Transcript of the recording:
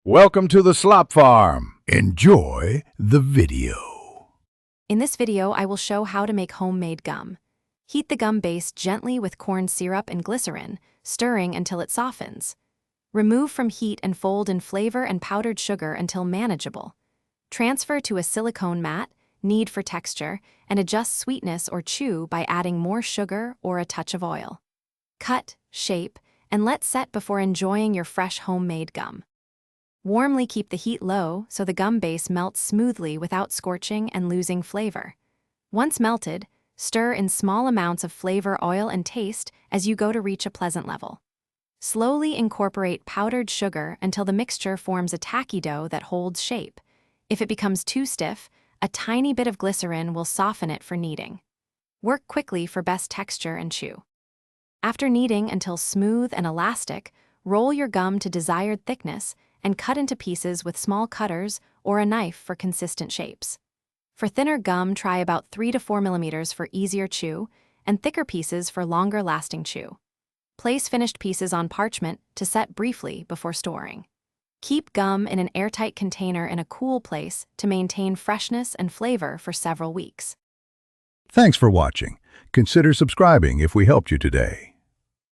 Welcome to the Slop Farm. Enjoy the video. In this video, I will show how to make homemade gum. Heat the gum base gently with corn syrup and glycerin, stirring until it softens. Remove from heat and fold in flavor and powdered sugar until manageable. Transfer to a silicone mat, knead for texture, and adjust sweetness or chew by adding more sugar or a touch of oil. Cut, shape, and let set before enjoying your fresh homemade gum. Warmly keep the heat low so the gum base melts smoothly without scorching and losing flavor. Once melted, stir in small amounts of flavor, oil, and taste as you go to reach a pleasant level. Slowly incorporate powdered sugar until the mixture forms a tacky dough that holds shape. If it becomes too stiff, a tiny bit of glycerin will soften it for kneading. Work quickly for best texture and chew. After kneading until smooth and elastic, roll your gum to desired thickness and cut into pieces with small cutters or a knife for consistent shapes. For thinner gum, try about 3 to 4 millimeters for easier chew, and thicker pieces for longer lasting chew. Place finished pieces on parchment to set briefly before storing. Keep gum in an airtight container in a cool place to maintain freshness and flavor for several weeks. Thanks for watching. Consider subscribing if we helped you today.